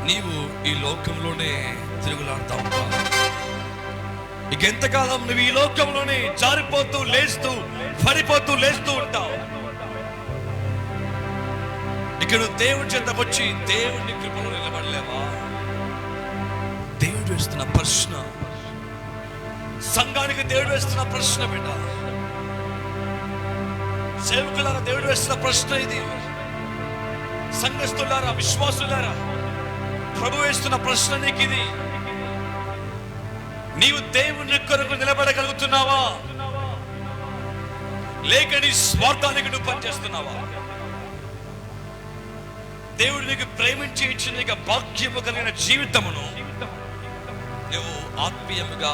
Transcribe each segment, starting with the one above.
నీవు ఈ లోకంలోనే తిరుగులాడుతా ఉంటావు. ఇంకెంతకాలం నువ్వు ఈ లోకంలోనే జారిపోతూ లేస్తూ పడిపోతూ లేస్తూ ఉంటావు. ఇక్కడ దేవుడి చేత వచ్చి దేవుడిని కృపలో నిలబడలేవా? దేవుడు వేస్తున్న ప్రశ్న, సంఘానికి దేవుడు వేస్తున్న ప్రశ్న బిడ్డ, సేవకులారా దేవుడు వేస్తున్న ప్రశ్న ఇది. సంఘస్థులారా, విశ్వాసులారా, ప్రభు వేస్తున్న ప్రశ్న నీకు ఇది. నీవు దేవుని కొరకు నిలబడగలుగుతున్నావా, లేక నీ స్వార్థానికి నువ్వు పనిచేస్తున్నావా? దేవుడు నీకు ప్రేమించి ఇచ్చిన భాగ్యము కలిగిన జీవితమును నువ్వు ఆత్మీయముగా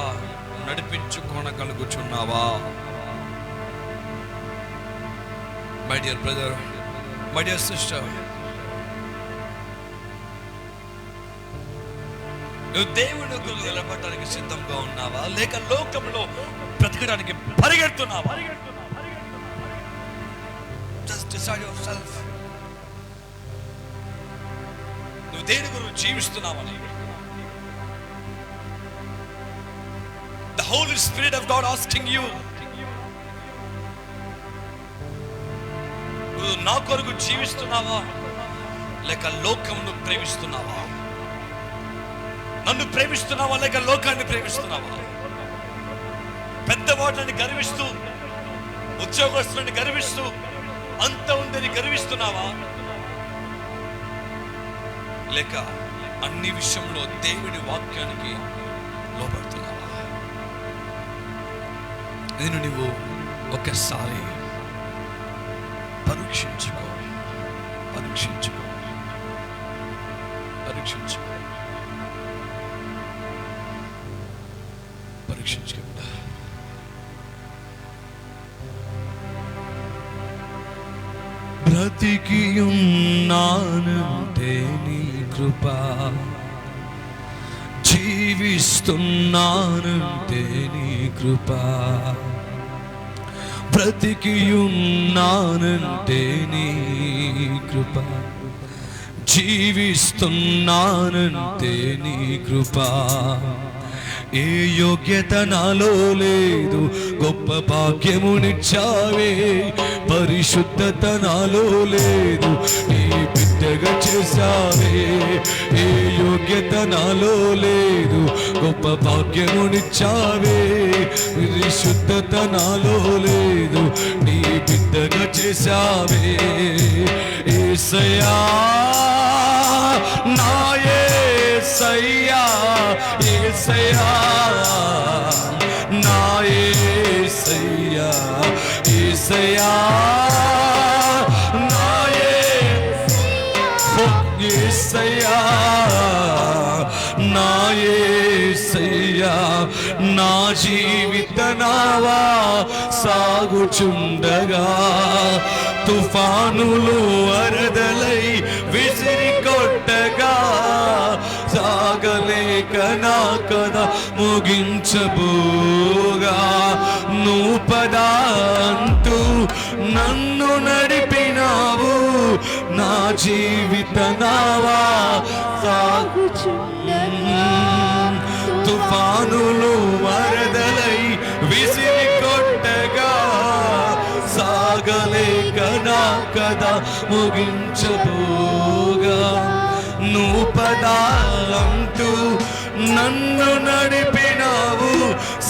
నడిపించుకోనగలుగుచున్నావా? My dear brother, my dear sister, నువ్వు దేవుని కొరకు నిలబడడానికి సిద్ధంగా ఉన్నావా, లేక లోకంలో బ్రతకడానికి పరిగెడుతున్నావా? Just decide yourself. నువ్వు దేని గురించి జీవిస్తున్నావని. The Holy Spirit of God asking you, నువ్వు నా కొరకు జీవిస్తున్నావా, లేక లోకమును ప్రేమిస్తున్నావా? నన్ను ప్రేమిస్తున్నావా, లేక లోకాన్ని ప్రేమిస్తున్నావా? పెద్దవాళ్ళని గర్విస్తూ, ఉద్యోగస్తులని గర్విస్తూ, అంత ఉందని గర్విస్తున్నావా, లేక అన్ని విషయంలో దేవుడి వాక్యానికి లోబడుతున్నావా? నేను నువ్వు ఒకసారి పరీక్షించుకో, పరీక్షించుకో, పరీక్షించుకో, పరీక్షించుకో. బ్రతికి ఉన్నానంటే నీ కృప, జీవిస్తున్నానంటే నీ కృప. బ్రతికి ఉన్నానంటే నీ కృప, జీవిస్తున్నానంటే నీ కృప. ఏ యోగ్యత నాలో లేదు, గొప్ప భాగ్యమునిచ్చావే. పరిశుద్ధత నాలో లేదు, నీ బిడ్డగా చేశావే. ఏ యోగ్యత నాలో లేదు, గొప్ప భాగ్యమునిచ్చావే. పరిశుద్ధత నాలో లేదు, నీ బిడ్డగా చేశావే. యేసయ్యా, నా యేసయ్యా, యేసయ్యా, నా యేసయ్యా, యేసయ్యా, నా యేసయ్యా, నా యేసయ్యా. నా జీవిత నావా సాగుచుండగా తుఫానులు వరదలై విసిరి కొట్టగా, సాగలేక నా కథ ముగించబోగా, నువ్వు పదా అంటూ నన్ను నడిపినావు. నా జీవిత నావా సాగుచుండగా తుఫానులు వరదలై విసిరి కొట్టగా, సాగలేక నా కథ ముగించబోగా, నువ్వు పదా అంటూ నన్ను నడిపినావు.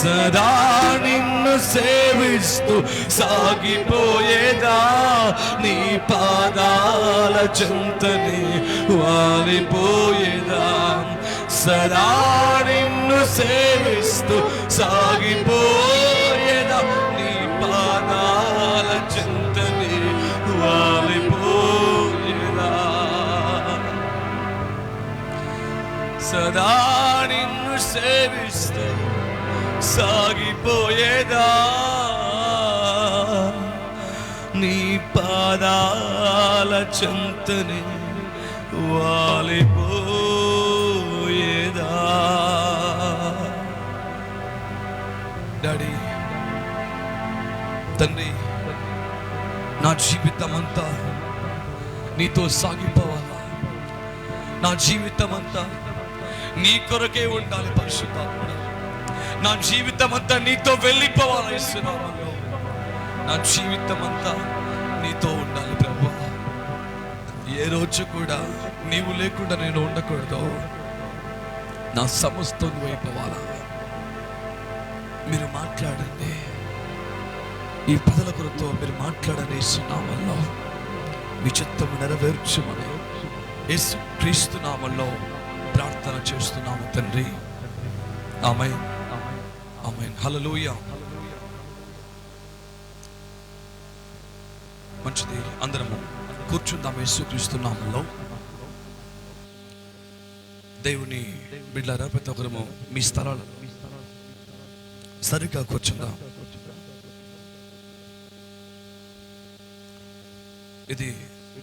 సదా నిన్ను సేవిస్తూ సాగిపోయేదా, నీ పాదాల చెంతనే వాలిపోయేదా. సదా నిన్ను సేవిస్తూ సాగిపోయేదా, నీ పాదాల చెంతనే వాలిపోయేదా. సదా నిన్ను సేవిస్తూ సాగిపోయేదా, నీ పాదాల చెంతనే వాలిపోయేదా. డాడీ, తండ్రి, నా జీవితం అంతా నీతో సాగిపోవాలా. నా జీవితం అంతా నీ కొరకే ఉండాలి పరిశుద్ధాత్ముడా. నా జీవితం అంతా నీతో వెళ్ళిపోవాలి యేసునామములో. నా జీవితం అంతా నీతో ఉండాలి ప్రభువా. ఏ రోజు కూడా నీవు లేకుండా నేను ఉండకూడదు. నా సమస్తం అయిపోవాలా. మీరు మాట్లాడండి, ఈ ప్రజల కొరతో మీరు మాట్లాడని యేసునామములో మీ చిత్తము నెరవేర్చుమని యేసు క్రీస్తు నామములో ప్రార్థన చేస్తున్నాము తండ్రి. ఆమేన్, ఆమేన్, హల్లెలూయా. మంచిది, అందరము కూర్చుందాం. యేసుక్రీస్తు నామములో దేవుని బిడ్డలారా, ప్రతి ఒక్కరము మీ స్థలాలు సరిగ్గా కూర్చుందాం. ఇది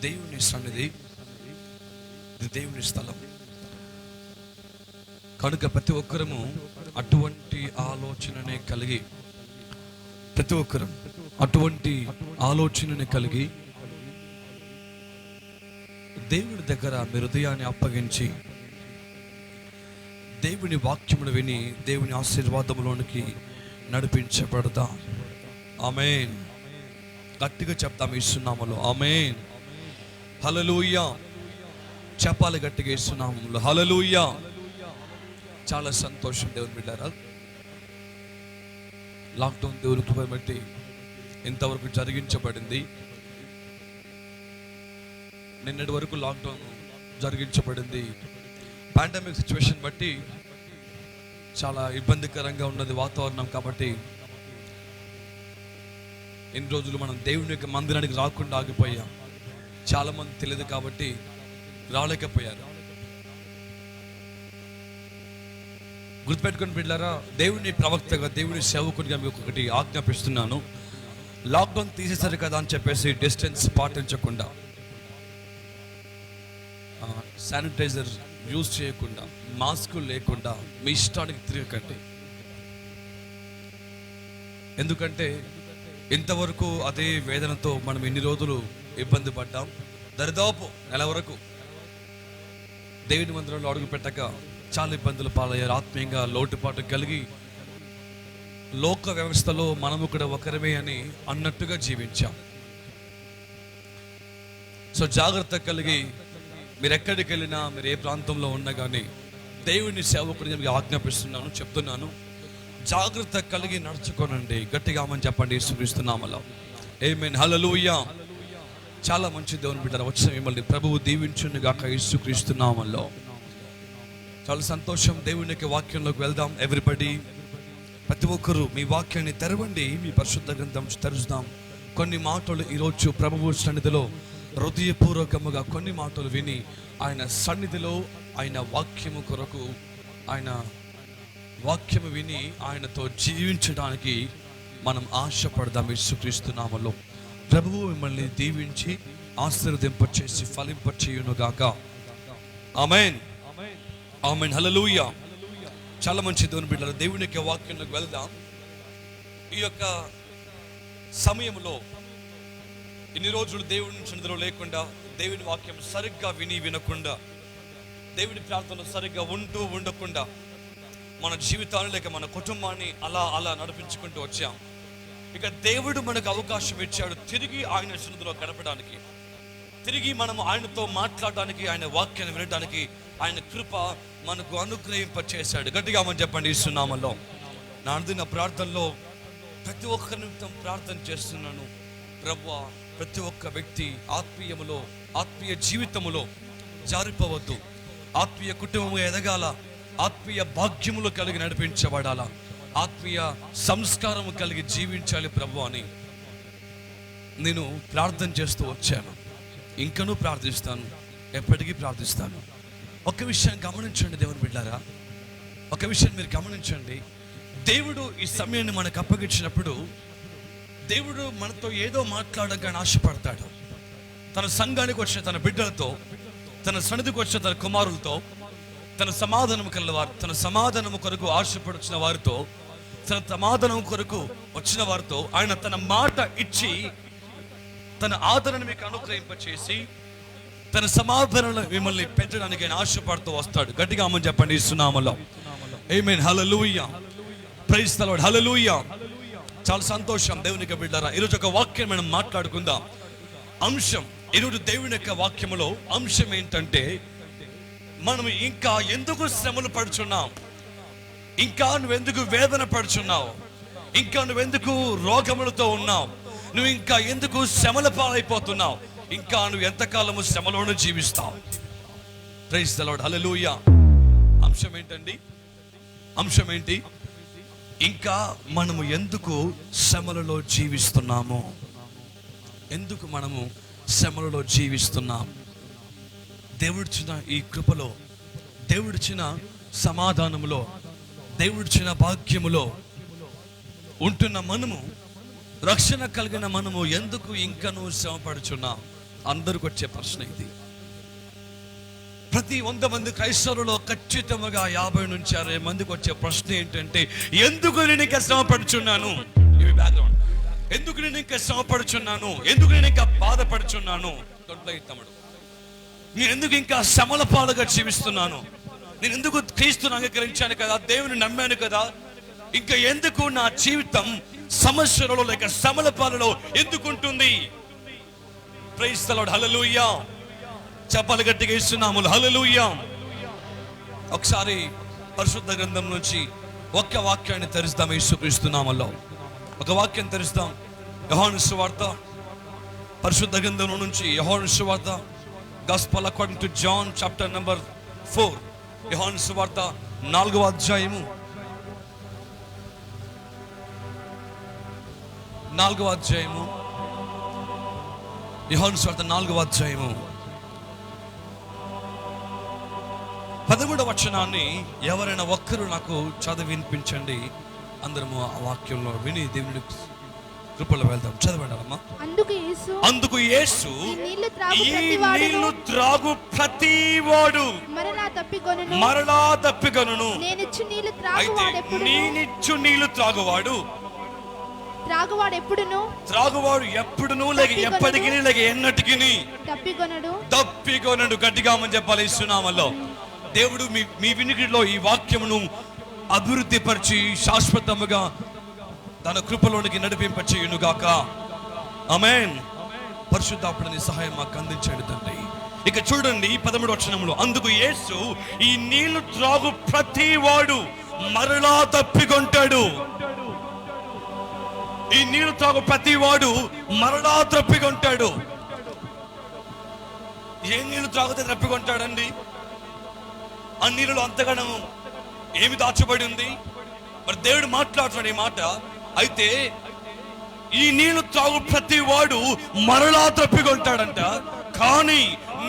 దేవుని సన్నిధి, ఇది దేవుని స్థలం కనుక ప్రతి ఒక్కరము అటువంటి ఆలోచననే కలిగి, ప్రతి ఒక్కరం అటువంటి ఆలోచనని కలిగి దేవుని దగ్గర మీ హృదయాన్ని అప్పగించి దేవుని వాక్యమును విని దేవుని ఆశీర్వాదములోనికి నడిపించబడదాం. ఆమేన్. గట్టిగా చెప్తాం యేసు నామములో ఆమేన్, హల్లెలూయా. చెప్పాలి గట్టిగా యేసు నామములో హల్లెలూయా. చాలా సంతోషం దేవుని బిడ్డలారా. లాక్డౌన్ దేవుని కృపను బట్టి ఇంతవరకు జరిగించబడింది. నిన్నటి వరకు లాక్డౌన్ జరిగించబడింది. పాండమిక్ సిచ్యువేషన్ బట్టి చాలా ఇబ్బందికరంగా ఉన్నది వాతావరణం. కాబట్టి ఎన్ని రోజులు మనం దేవుని యొక్క మందిరానికి రాకుండా ఆగిపోయాం. చాలా మంది తెలియదు కాబట్టి రాలేకపోయారు. గుర్తుపెట్టుకుని బిడ్డలారా, దేవుని ప్రవక్తగా దేవుని సేవకునిగా మీకు ఒకటి ఆజ్ఞాపిస్తున్నాను. లాక్డౌన్ తీసేసారు కదా అని చెప్పేసి డిస్టెన్స్ పాటించకుండా, శానిటైజర్ యూజ్ చేయకుండా, మాస్క్ లేకుండా మీ ఇష్టానికి తిరగకండి. ఎందుకంటే ఇంతవరకు అదే వేదనతో మనం ఎన్ని రోజులు ఇబ్బంది పడ్డాం. దరిదాపు నెల వరకు దేవుని మందిరంలో అడుగు పెట్టక చాలా ఇబ్బందులు పాలయ్యారు. ఆత్మీయంగా లోటుపాటు కలిగి లోక వ్యవస్థలో మనము కూడా ఒకరమే అని అన్నట్టుగా జీవించాం. సో జాగ్రత్త కలిగి మీరు ఎక్కడికి వెళ్ళినా, మీరు ఏ ప్రాంతంలో ఉన్నా కానీ దేవుని సేవకుడిని మీకు ఆజ్ఞాపిస్తున్నాను, చెప్తున్నాను, జాగ్రత్త కలిగి నడుచుకోనండి. గట్టిగా ఆమని చెప్పండి యేసుక్రీస్తు నామములో. ఆమేన్, హల్లెలూయా. చాలా మంచి దేవుని బిడ్డలారా, వచ్చిన మిమ్మల్ని ప్రభువు దీవించును గాక యేసుక్రీస్తు నామములో. చాలా సంతోషం. దేవుని యొక్క వాక్యంలోకి వెళ్దాం. ఎవ్రీబడి, ప్రతి ఒక్కరూ మీ వాక్యాన్ని తెరవండి. మీ పరిశుద్ధ గ్రంథం తెరుస్తాం. కొన్ని మాటలు ఈరోజు ప్రభువు సన్నిధిలో హృదయపూర్వకముగా కొన్ని మాటలు విని ఆయన సన్నిధిలో ఆయన వాక్యము కొరకు, ఆయన వాక్యము విని ఆయనతో జీవించడానికి మనం ఆశపడదాం. యేసుక్రీస్తు నామములో ప్రభువు మిమ్మల్ని దీవించి ఆశీర్వదింపచేసి ఫలింపచేయునుగాక. ఆమేన్, ఆమేన్, హల్లెలూయా. చాలా మంచి దేవుని బిడ్డలారా, దేవుని యొక్క వాక్యంలోకి వెళ్దాం. ఈ యొక్క సమయంలో ఇన్ని రోజులు దేవుని సన్నిధిలో లేకుండా, దేవుని వాక్యం సరిగ్గా వినకుండా, దేవుని ప్రార్థనలో సరిగ్గా ఉండకుండా మన జీవితాన్ని లేక మన కుటుంబాన్ని అలా నడిపించుకుంటూ వచ్చాం. ఇక దేవుడు మనకు అవకాశం ఇచ్చాడు తిరిగి ఆయన సన్నిధిలో గడపడానికి, తిరిగి మనం ఆయనతో మాట్లాడడానికి, ఆయన వాక్యాన్ని వినడానికి ఆయన కృప మనకు అనుగ్రహింపచేశాడు. గట్టిగా మనం చెప్పండి యేసు నామములో. నా అనుదిన ప్రార్థనలో ప్రతి ఒక్కరి నిమిత్తం ప్రార్థన చేస్తున్నాను. ప్రభువా, ప్రతి ఒక్క వ్యక్తి ఆత్మీయములో, ఆత్మీయ జీవితములో జారిపోవద్దు. ఆత్మీయ కుటుంబము ఎదగాల, ఆత్మీయ భాగ్యములు కలిగి నడిపించబడాల, ఆత్మీయ సంస్కారము కలిగి జీవించాలి ప్రభు అని నేను ప్రార్థన చేస్తూ వచ్చాను. ఇంకనూ ప్రార్థిస్తాను, ఎప్పటికీ ప్రార్థిస్తాను. ఒక విషయం గమనించండి దేవుని బిడ్డలారా, ఒక విషయం మీరు గమనించండి. దేవుడు ఈ సమయాన్ని మనకు అప్పగించినప్పుడు దేవుడు మనతో ఏదో మాట్లాడడానికి ఆశపడతాడు. తన సంఘానికి వచ్చిన తన బిడ్డలతో, తన సన్నిధికి వచ్చిన తన కుమారులతో, తన సమాధానం కలవారు, తన సమాధానం కొరకు ఆశపడుచిన వారితో, తన సమాధానం కొరకు వచ్చిన వారితో ఆయన తన మాట ఇచ్చి తన ఆదరణ మీకు అనుగ్రహింపచేసి తన సమాధానంలో మిమ్మల్ని పెంచడానికి ఆయన ఆశపడుతూ వస్తాడు. గట్టిగా ఆమేన్ చెప్పండి సునామలో. ఆమేన్. హల్లెలూయా. Praise the lord. హల్లెలూయా. చాలా సంతోషం దేవునికి బిడ్డలారా. ఈరోజు ఒక వాక్యం మనం మాట్లాడుకుందాం. అంశం ఈరోజు దేవుని యొక్క వాక్యములో అంశం ఏంటంటే, మనం ఇంకా ఎందుకు శ్రమలు పడుచున్నాం, ఇంకా నువ్వెందుకు వేదన పడుచున్నావు, ఇంకా నువ్వెందుకు రోగములతో ఉన్నావు, నువ్వు ఇంకా ఎందుకు శ్రమల పాలైపోతున్నావు, ఇంకా నువ్వు ఎంతకాలము శ్రమలోనే జీవిస్తావు. Praise the lord. హల్లెలూయా. అంశం ఏంటండి? అంశం ఏంటి? ఇంకా మనము ఎందుకు శ్రమలలో జీవిస్తున్నాము, ఎందుకు మనము శ్రమలలో జీవిస్తున్నాం. దేవుడిచ్చిన ఈ కృపలో, దేవుడిచ్చిన సమాధానములో, దేవుడిచ్చిన భాగ్యములో ఉంటున్న మనము, రక్షణ కలిగిన మనము ఎందుకు ఇంకనూ శ్రమపడుచున్నాం? అందరికి వచ్చే ప్రశ్న ఇది. ప్రతి 100 మంది క్రైస్తవులలో ఖచ్చితంగా 50 నుంచి 60 మందికి వచ్చే ప్రశ్న ఏంటంటే, ఎందుకు నేను ఇంకా శ్రమపడుచున్నాను? ఇవి బ్యాక్గ్రౌండ్. ఎందుకు నేను ఇంకా శ్రమపడుచున్నాను, ఎందుకు నేను ఇంకా బాధపడుచున్నాను? తమ్ముడు, నేను ఎందుకు ఇంకా శ్రమల పాలుగా జీవిస్తున్నాను, నేను ఎందుకు క్రీస్తుని అంగీకరించాను కదా, దేవుని నమ్మాను కదా, ఇంకా ఎందుకు నా జీవితం సమస్యలలో లేక శ్రమల పాలలో ఎందుకు ఉంటుంది? Praise the lord. హల్లెలూయా. చెప్పాలి గట్టిగా ఇస్తున్నాము. హల్లెలూయా. ఒకసారి పరిశుద్ధ గ్రంథం నుంచి ఒక్క వాక్యాన్ని తెరుస్తాం. యేసుక్రీస్తు నామములో ఒక వాక్యం తెరుస్తాం. యోహాను సువార్త, పరిశుద్ధ గ్రంథం నుంచి యోహాను సువార్త, gospel according to John chapter number 4. యోహాను సువార్త 4వ అధ్యాయము, 4వ అధ్యాయము, యోహాను సువార్త 4వ అధ్యాయము 13వ వచనాన్ని ఎవరైనా ఒక్కరు నాకు చదివి వినిపించండి. అందరము ఆ వాక్యంలో విని దేవుని కృపలో వెళ్దాం. చదవండి అమ్మా. అందుకు యేసు ఈ నీళ్లు త్రాగు ప్రతివాడు మరలా తప్పికొనును. నేనిచ్చు నీళ్లు త్రాగువాడు ఎప్పుడును లేక ఎప్పటికీ లేక ఎన్నటికి తప్పికొనడు. గట్టిగా మనం చెప్పాలి ఇస్తున్నామల్లో. దేవుడు మీ వినికిడిలో ఈ వాక్యమును అభివృద్ధి పరిచి శాశ్వతముగా తన కృపలోనికి నడిపింపచేయునుగాక. ఆమేన్. పరిశుద్ధాత్మని సహాయం మాకు అందించండి తండ్రి. ఇక చూడండి 13వ వచనంలో, అందుకు యేసు ఈ నీళ్లు త్రాగు ప్రతి వాడు మరలా తప్పికొంటాడు. ఈ నీళ్లు త్రాగు ప్రతి వాడు మరలా తప్పికొంటాడు. ఏ నీళ్లు త్రాగితే తప్పికొంటాడండి? ఆ నీళ్ళలో అంతగానో ఏమి దాచబడి ఉంది? మరి దేవుడు మాట్లాడుతున్నాడు ఈ మాట. అయితే ఈ నీళ్లు త్రాగు ప్రతి వాడు మరలా తప్పికొంటాడంట. కానీ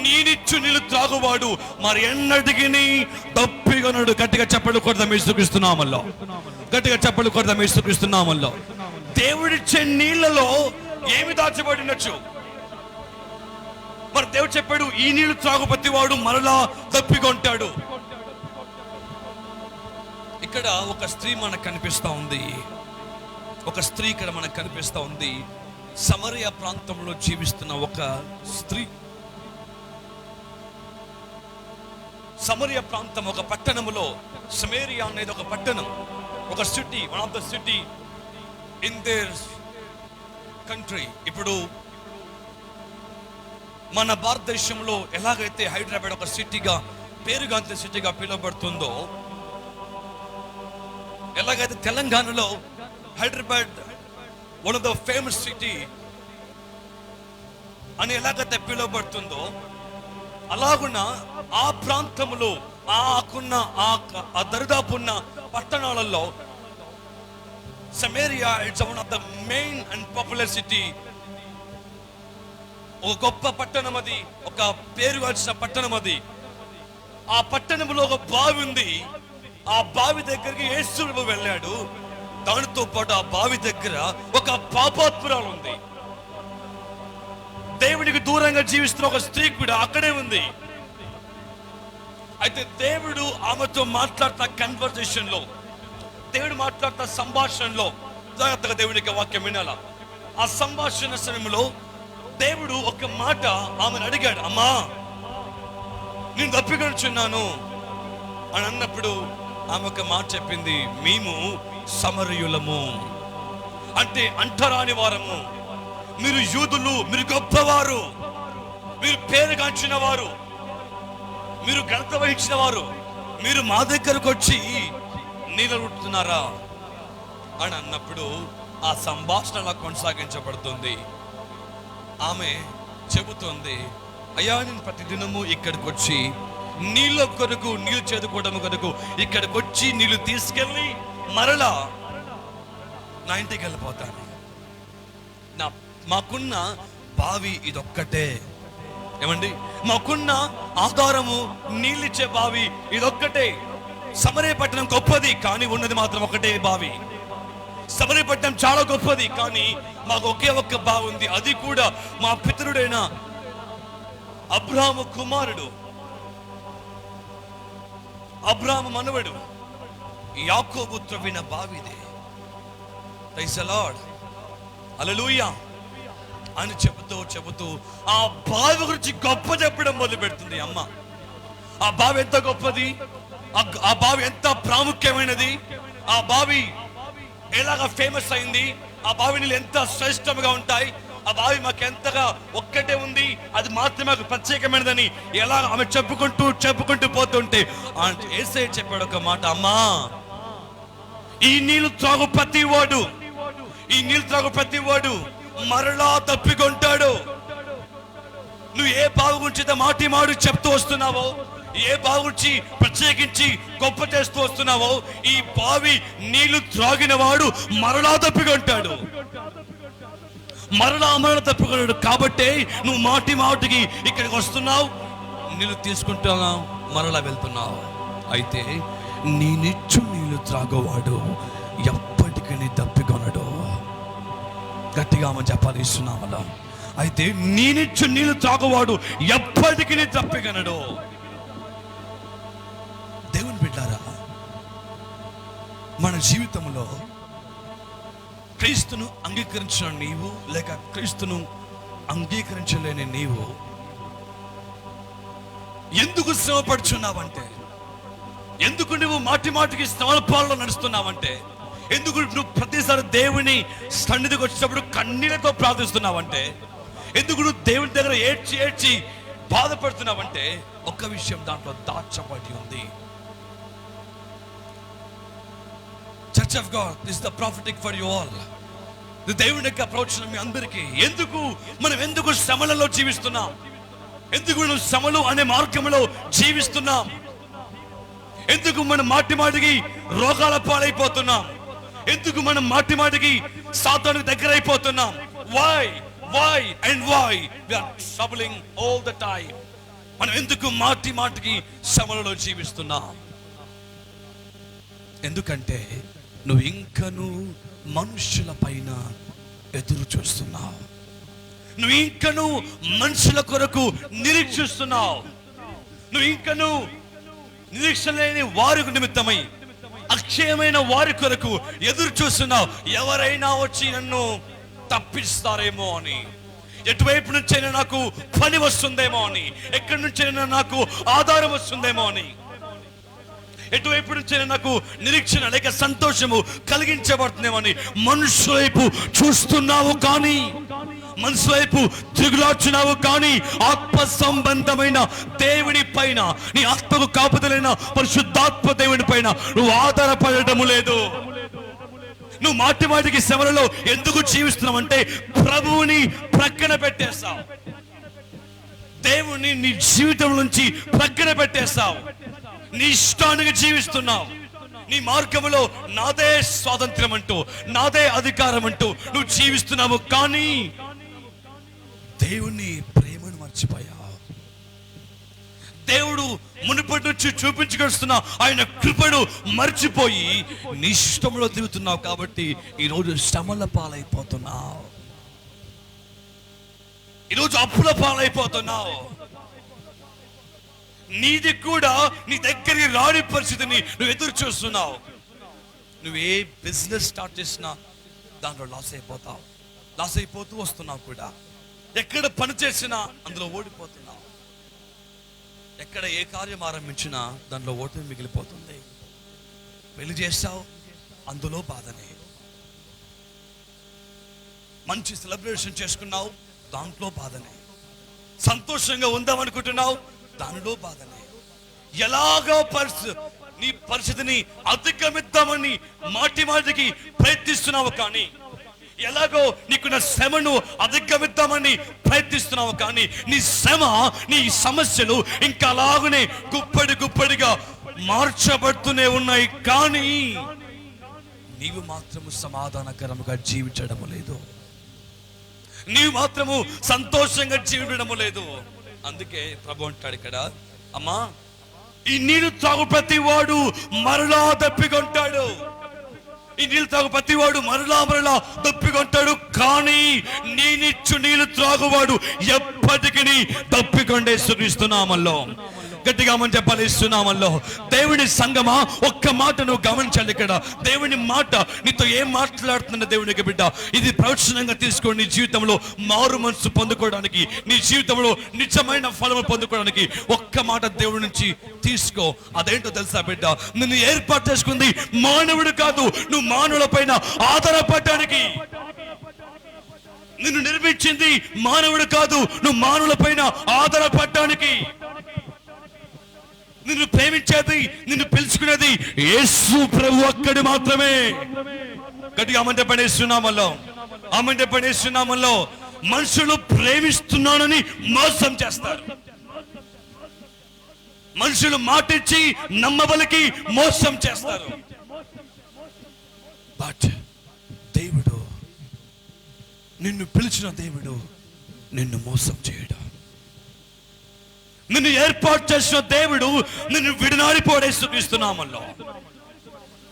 నేనిచ్చు నీళ్లు త్రాగువాడు మరి ఎన్నటికి తప్పికొనడు. గట్టిగా చెప్పలు కొడదాం యేసుక్రీస్తునామములో. గట్టిగా చెప్పలు కొడదాం యేసుక్రీస్తునామములో. దేవుడిచ్చే నీళ్లలో ఏమి దాచబడి ఉండొచ్చు? మరి దేవుడు చెప్పాడు, ఈ నీళ్లు త్రాగు ప్రతి వాడు మరలా తప్పికొంటాడు. ఇక్కడ ఒక స్త్రీ మనకు కనిపిస్తా ఉంది. ఒక స్త్రీ ఇక్కడ మనకు కనిపిస్తా ఉంది. సమరయ ప్రాంతంలో జీవిస్తున్న ఒక స్త్రీ. సమరయ ప్రాంతం ఒక పట్టణములో, సమేరియా అనేది ఒక పట్టణం, ఒక city, one of the city in there country. ఇప్పుడు మన భారతదేశంలో ఎలాగైతే హైదరాబాద్ ఒక సిటీగా, పేరుగాంచిన సిటీగా పిలువబడుతుందో, ఎలాగైతే తెలంగాణలో Hyderabad one of the famous city అని ఎలాగైతే పిలువబడుతుందో, అలాగున్న ఆ ప్రాంతంలో ఆ దరిదాపున్న పట్టణాలలో Samaria it's one of the main and popular city. ఒక గొప్ప పట్టణం అది, ఒక పేరు వచ్చిన పట్టణం అది. ఆ పట్టణంలో ఒక బావి ఉంది. ఆ బావి దగ్గరికి యేసు వెళ్ళాడు. దానితో పాటు ఆ బావి దగ్గర ఒక పాపాత్మురాలు ఉంది. దేవుడికి దూరంగా జీవిస్తున్న ఒక స్త్రీ కూడా అక్కడే ఉంది. అయితే దేవుడు ఆమెతో మాట్లాడుతున్న కన్వర్జేషన్ లో, దేవుడు మాట్లాడుతున్న సంభాషణలో జాగ్రత్తగా దేవునికి వాక్యం వినాలా. ఆ సంభాషణ సమయంలో దేవుడు ఒక మాట ఆమెను అడిగాడు, అమ్మా నేను తప్పికొనుచున్నాను అని అన్నప్పుడు ఆమె ఒక మాట చెప్పింది, మేము సమరయులము, అంటే అంటరాని వారము. మీరు యూదులు, మీరు గొప్పవారు, మీరు పేరుగాంచిన వారు, మీరు ఘనత వహించిన వారు, మీరు మా దగ్గరకు వచ్చి నీళ్ళుతున్నారా అని అన్నప్పుడు ఆ సంభాషణ అలా కొనసాగించబడుతుంది. ఆమె చెబుతుంది, అయ్యా నేను ప్రతిదినము ఇక్కడికి వచ్చి నీళ్ళ కొరకు, నీళ్ళు చేదుకోవడం కొరకు ఇక్కడికి వచ్చి నీళ్లు తీసుకెళ్ళి మరలా నా ఇంటికి వెళ్ళిపోతాను. మాకున్న బావి ఇదొక్కటే. ఏమండి, మాకున్న ఆధారము నీళ్ళిచ్చే బావి ఇదొక్కటే. సమరయపట్నం గొప్పది, కానీ ఉన్నది మాత్రం ఒకటే బావి. సమరయపట్నం చాలా గొప్పది, కానీ మాకు ఒకే ఒక్క బావి ఉంది. అది కూడా మా పితరుడైన అబ్రాహాము కుమారుడు, అబ్రాహాము మనవడు యాకోబు త్రవ్విన బావిదే. ప్రైజ్ ది లార్డ్, హల్లెలూయా అని చెబుతూ ఆ బావి గురించి గొప్ప చెప్పడం మొదలు పెడుతుంది అమ్మ. ఆ బావి ఎంత గొప్పది, ఆ బావి ఎంత ప్రాముఖ్యమైనది, ఆ బావి ఎలాగా ఫేమస్ అయింది, ఆ బావి నీళ్ళు ఎంత శ్రేష్టంగా ఉంటాయి, ఆ బావి మాకు ఎంతగా ఒక్కటే ఉంది, అది మాత్రమే మాకు ప్రత్యేకమైనదని ఎలా ఆమె చెప్పుకుంటూ పోతుంటే యేసయ్య చెప్పాడు ఒక మాట, అమ్మా ఈ నీళ్లు త్రాగు ప్రతి వాడు మరలా తప్పికొంటాడు. నువ్వు ఏ బావి గురించి మాటి చెప్తూ వస్తున్నావో, ఏ బావి గురించి ప్రత్యేకించి గొప్ప చేస్తూ వస్తున్నావో, ఈ బావి నీళ్లు త్రాగిన వాడు మరలా తప్పికొంటాడు. మరలా తప్పికొన్నాడు. కాబట్టే నువ్వు మాటికి ఇక్కడికి వస్తున్నావు, నీళ్ళు తీసుకుంటున్నావు, మరలా వెళ్తున్నావు. అయితే నేనిచ్చు నీళ్లు త్రాగవాడు ఎప్పటికీ తప్పికొనడు. గట్టిగా మనం చెప్పాలి ఇస్తున్నామలా. అయితే నేనిచ్చు నీళ్లు త్రాగవాడు ఎప్పటికీ తప్పికొనడు. దేవుని బిడ్డారా, మన జీవితంలో క్రీస్తును అంగీకరించిన నీవు, లేక క్రీస్తును అంగీకరించలేని నీవు ఎందుకు శ్రమపడుచున్నావంటే, ఎందుకు నువ్వు మాటికి శ్రమల పాలలో నడుస్తున్నావంటే, ఎందుకు నువ్వు ప్రతిసారి దేవుని సన్నిధికి వచ్చినప్పుడు కన్నీళ్లతో ప్రార్థిస్తున్నావంటే, ఎందుకు నువ్వు దేవుని దగ్గర ఏడ్చి బాధపడుతున్నావంటే, ఒక్క విషయం దాంట్లో దాచబడి ఉంది. Church of God this the prophetic for you all. దేవుని యొక్క ప్రవచన మీ అందరికీ. మనం ఎందుకు శ్రమలలో జీవిస్తున్నాం, ఎందుకు మనం శ్రమలు అనే మార్గంలో జీవిస్తున్నాం, ఎందుకు మనం మాటికి రోగాల పాలైపోతున్నాం, ఎందుకు మనం మాటికి సాతానుకు దగ్గర అయిపోతున్నాం? why we are troubling all the time. మనం ఎందుకు మాటికి శ్రమలలో జీవిస్తున్నాం? ఎందుకంటే నువ్వు ఇంకను మనుషుల పైన ఎదురు చూస్తున్నావు, నువ్వు ఇంకను మనుషుల కొరకు నిరీక్షిస్తున్నావు, నువ్వు ఇంకను నిరీక్ష లేని వారి నిమిత్తమై అక్షయమైన వారి కొరకు ఎదురు చూస్తున్నావు. ఎవరైనా వచ్చి నన్ను తప్పిస్తారేమో అని, ఎటువైపు నుంచైనా నాకు పని వస్తుందేమో అని, ఎక్కడి నుంచైనా నాకు ఆధారం వస్తుందేమో అని, ఎటువైపు నుంచైనా నాకు నిరీక్షణ లేక సంతోషము కలిగించబడుతుందేమో అని మనుషుల వైపు చూస్తున్నావు, కానీ మనసు వైపు తిరుగులాచున్నావు, కానీ ఆత్మ సంబంధమైన దేవుని పైన, నీ ఆత్మకు కాపుదలైన పరిశుద్ధాత్మ దేవుని పైన నువ్వు ఆధారపడటము లేదు. నువ్వు మాటికి శ్రమలలో ఎందుకు జీవిస్తున్నావు అంటే, ప్రభువుని ప్రక్కన పెట్టేస్తావు, దేవుని నీ జీవితం నుంచి ప్రక్కన పెట్టేస్తావు, నీ ఇష్టానికి జీవిస్తున్నావు. నీ మార్గంలో నాదే స్వాతంత్రం అంటూ, నాదే అధికారం అంటూ నువ్వు జీవిస్తున్నావు, కానీ దేవుని ప్రేమను మర్చిపోయావు. దేవుడు మునుపటి నుంచి చూపించుకొస్తున్న ఆయన కృపను మర్చిపోయి నీ ఇష్టంలో తిరుగుతున్నావు. కాబట్టి ఈరోజు శ్రమల పాలైపోతున్నావు, ఈరోజు అప్పుల పాలైపోతున్నావు. నీది కూడా నీ దగ్గరికి రాని పరిస్థితిని నువ్వు ఎదురు చూస్తున్నావు. నువ్వు ఏ బిజినెస్ స్టార్ట్ చేసినా దాంట్లో లాస్ అయిపోతూ వస్తున్నావు కూడా. ఎక్కడ పని చేసినా అందులో ఓడిపోతున్నావు. ఎక్కడ ఏ కార్యం ఆరంభించినా దానిలో ఓటమి మిగిలిపోతుంది. పెళ్లి చేస్తావు, అందులో బాధనే. మంచి సెలబ్రేషన్ చేసుకున్నావు, దాంట్లో బాధనే. సంతోషంగా ఉందామనుకుంటున్నావు, దానిలో బాధనే. ఎలాగో నీ పరిస్థితిని అధిగమిద్దామని మాటికి ప్రయత్నిస్తున్నావు, కానీ ఎలాగో నీకున్న శ్రమను అధిగమిద్దామని ప్రయత్నిస్తున్నావు, కానీ నీ శ్రమ, నీ సమస్యలు ఇంకా అలాగనే గుప్పడిగా మార్చబడుతూనే ఉన్నాయి. కానీ నీవు మాత్రము సమాధానకరముగా జీవించడము లేదు, నీవు మాత్రము సంతోషంగా జీవించడము లేదు. అందుకే ప్రభు అంటాడు ఇక్కడ, అమ్మా ఈ నీరు తాగు ప్రతి వాడు మరలా దప్పికొంటాడు, ఈ నీళ్ళు తాగు ప్రతివాడు మరలా దప్పికొంటాడు, కానీ నేనిచ్చు నీళ్లు త్రాగువాడు ఎప్పటికీ దప్పికొండే స్తుతిస్తున్నామల్లో. గట్టిగా మనం చెప్పాలి, ఇస్తున్నామల్లో. దేవుని సంగమా, ఒక్క మాట నువ్వు గమనించాలి. ఇక్కడ దేవుని మాట నీతో ఏం మాట్లాడుతున్న దేవునికి బిడ్డ, ఇది ప్రవచనంగా తీసుకోండి. నీ జీవితంలో మారు మనసు పొందుకోవడానికి, నీ జీవితంలో నిజమైన ఫలము పొందుకోవడానికి ఒక్క మాట దేవుడి నుంచి తీసుకో. అదేంటో తెలుసా బిడ్డ, నిన్ను ఏర్పాటు చేసుకుంది మానవుడు కాదు, నువ్వు మానవుల పైన ఆధారపడడానికి. నిన్ను నిర్మించింది మానవుడు కాదు, నువ్వు మానవుల పైన ఆధారపడడానికి. నిన్ను ప్రేమించేది, నిన్ను పిలుచుకునేది యేసు ప్రభు ఒక్కడు మాత్రమే. గట్టిగా ఆమె పడేస్తున్నామల్లో, ఆమె పడేస్తున్నామల్లో. మనుషులు ప్రేమిస్తున్నానని మోసం చేస్తారు, మనుషులు మాటిచ్చి నమ్మబలికి మోసం చేస్తారు. బట్ దేవుడు, నిన్ను పిలిచిన దేవుడు నిన్ను మోసం చేయడు. నిన్ను ఏర్పాటు చేసిన దేవుడు నిన్ను విడనాడిపోడే స్తుతిస్తున్నామల్లో.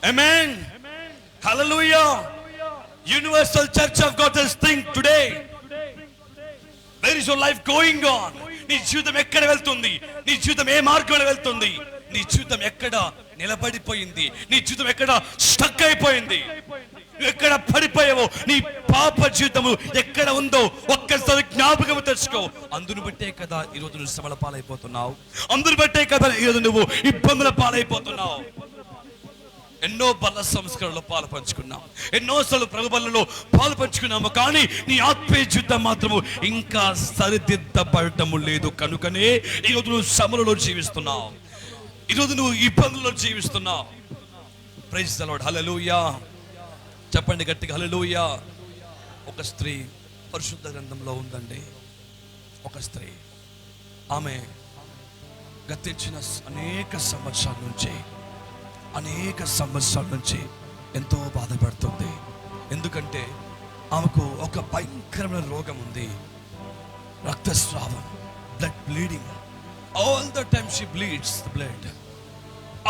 ఆమేన్, హల్లెలూయా. Universal church of god is think today, where is your life going on? నీ జీవితం ఎక్కడ వెళ్తుంది? నీ జీవితం ఏ మార్గంలో వెళ్తుంది? నీ జీవితం ఎక్కడ నిలబడిపోయింది? నీ జీవితం ఎక్కడ స్టక్ అయిపోయింది? ఎక్కడ పడిపోయావో, నీ పాప జీవితము ఎక్కడ ఉందో ఒక్కసారి జ్ఞాపకం తెచ్చుకో. అందును బట్టే కదా ఈరోజు నువ్వు శ్రమల పాలైపోతున్నావు, అందును బట్టే కదా ఈరోజు నువ్వు ఇబ్బందుల పాలైపోతున్నావు. ఎన్నో బల సంస్కరణలో పాలు పంచుకున్నాం, ఎన్నోసార్లు ప్రభు బలలో పాలు పంచుకున్నాము, కానీ నీ ఆత్మీయ జీవితం మాత్రము ఇంకా సరిదిద్దబడటము లేదు. కనుకనే ఈరోజు నువ్వు శ్రమలలో జీవిస్తున్నావు, ఈరోజు నువ్వు ఇబ్బందుల్లో జీవిస్తున్నావు. ప్రైజ్ ది లార్డ్, హల్లెలూయా. చెప్పండి గట్టిగా, హల్లెలూయా. ఒక స్త్రీ పరిశుద్ధ గ్రంథంలో ఉందండి. ఒక స్త్రీ, ఆమె గతించిన అనేక సంవత్సరాల నుంచి ఎంతో బాధపడుతుంది. ఎందుకంటే ఆమెకు ఒక భయంకరమైన రోగం ఉంది, రక్తస్రావం, blood bleeding. All the time she bleeds the blood,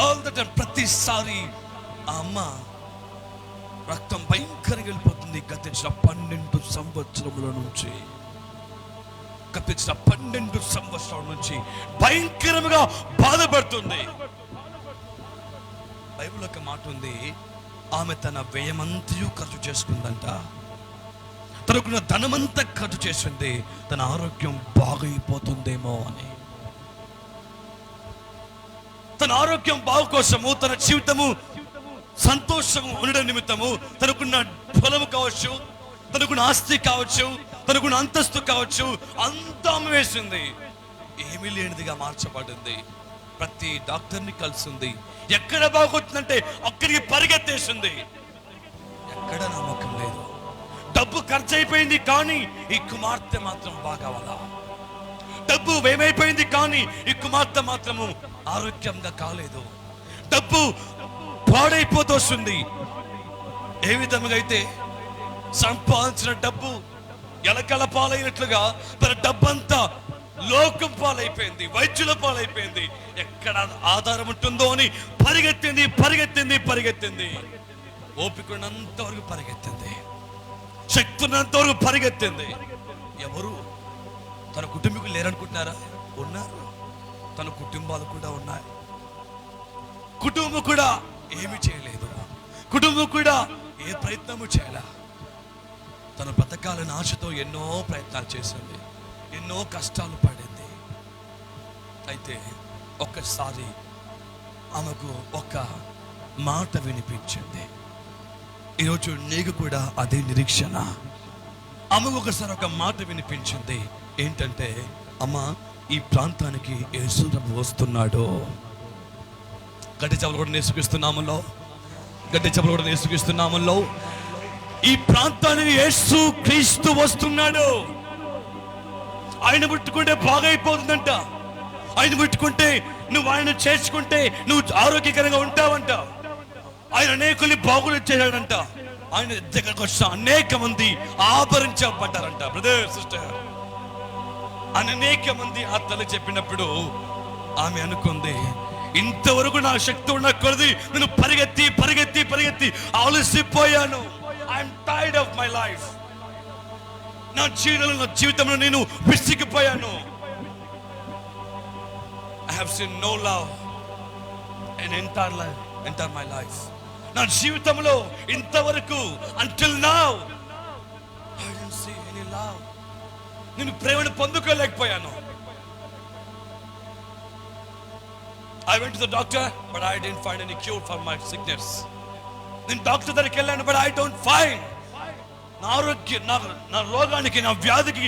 all the time. ప్రతిసారి ఆ అమ్మ రక్తం భయంకరంగా వెళ్ళిపోతుంది. గతించిన 12 సంవత్సరముల నుంచి భయంకరంగా బాధపడుతుంది. బైబిల్ ఒక మాట ఉంది, ఆమె తన వ్యయమంతయు ఖర్చు చేసుకుందంట, తనకున్న ధనమంతా ఖర్చు చేసింది, తన ఆరోగ్యం బాగైపోతుందేమో అని. తన ఆరోగ్యం బాగు కోసము, తన జీవితము సంతోషము ఉండడం నిమిత్తము, తనకున్న పొలము కావచ్చు, తనకున్న ఆస్తి కావచ్చు, తనకున్న అంతస్తు కావచ్చు, అంతా వేసింది. ఏమీ లేనిదిగా మార్చబడింది. ప్రతి డాక్టర్ని కలిసింది. ఎక్కడ బాగొచ్చిందంటే అక్కడికి పరిగెత్తేసింది. ఎక్కడ నమ్మకం లేదు. డబ్బు ఖర్చు అయిపోయింది, కానీ ఈ కుమార్తె మాత్రం బాగవలా. డబ్బు ఏమైపోయింది, కానీ ఈ కుమార్తె మాత్రము ఆరోగ్యంగా కాలేదు. డబ్బు పాడైపోతూ వస్తుంది. ఏ విధంగా అయితే సంపాదించిన డబ్బు ఎలకల పాలైనట్లుగా తన డబ్బంతా లోకం పాలైపోయింది, వైద్యుల పాలైపోయింది. ఎక్కడ ఆధారం ఉంటుందో అని పరిగెత్తింది. ఓపికనంత వరకు పరిగెత్తింది, శక్తి ఉన్నంత వరకు పరిగెత్తింది. ఎవరు? తన కుటుంబీకులు లేరనుకుంటున్నారా? ఉన్నారు. తన కుటుంబాలు కూడా ఉన్నాయి. కుటుంబం కూడా ఏమి చేయలేదు, కుటుంబం కూడా ఏ ప్రయత్నము చేయలే. తన బ్రతకాలని ఆశతో ఎన్నో ప్రయత్నాలు చేసింది, ఎన్నో కష్టాలు పడింది. అయితే ఒక్కసారి ఆమెకు ఒక మాట వినిపించింది. ఈరోజు నీకు కూడా అదే నిరీక్షణ. ఆమెకు ఒకసారి ఒక మాట వినిపించింది. ఏంటంటే, అమ్మ, ఈ ప్రాంతానికి యేసు ప్రభు వస్తున్నాడు. గట్టి చెప్పులు కూడా నేర్చుకిస్తున్నాములో, గట్టి చెప్పులు కూడా నేర్చుకిస్తున్నాములో, ఈ ప్రాంతానికి యేసు క్రీస్తు వస్తున్నాడు. ఆయన ముట్టుకుంటే బాగైపోతుందంట. ఆయన ముట్టుకుంటే, నువ్వు ఆయన చేర్చుకుంటే నువ్వు ఆరోగ్యకరంగా ఉంటావంట. ఆయన అనేకుల్ని బాగులు చేశాడంట. ఆయన దగ్గరకు వచ్చి అనేక మంది ఆభరించబడ్డారంట. బ్రదర్, సిస్టర్, అనేక మంది ఆ తల్లి చెప్పినప్పుడు ఆమె అనుకుంది, ఇంతవరకు నా శక్తి ఉన్న కొలది నేను పరిగెత్తి పరిగెత్తి పరిగెత్తి అలసిపోయాను. I'm tired of my life. నా జీవితంలో నేను విసిగిపోయాను. I have seen no love in entire my life. నా జీవితంలో ఇంతవరకు until now I didn't see any love. నేను ప్రేమను పొందుకోలేకపోయాను. I went to the doctor but I didn't find any cure for my sickness. నేను doctor దగ్గరికి వెళ్ళాను but I don't find నా రోగానికి, నా వ్యాధికి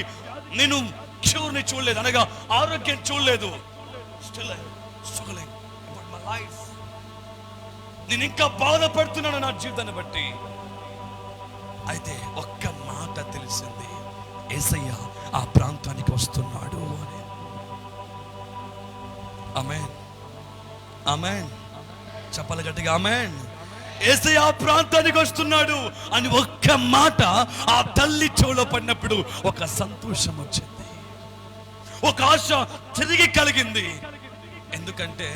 నేను క్యూర్ని చూడలేదు, అనగా ఆరోగ్యం చూడలేదు. Still I'm struggling about my life. నేను ఇంకా బాధపడుతున్నాను నా జీవితాన్ని బట్టి. అయితే ఒక్క మాట తెలిసింది, యేసయ్య ఆ ప్రాంతానికి వస్తున్నాడు అని. ఆమేన్, ఆమేన్. చెప్పాలి గట్టిగా, ఆమేన్. యేసయ్య ఆ ప్రాంతానికి వస్తున్నాడు అని ఒక్క మాట ఆ తల్లి చెవులో పడినప్పుడు ఒక సంతోషం వచ్చింది, ఒక ఆశ తిరిగి కలిగింది. ఎందుకంటే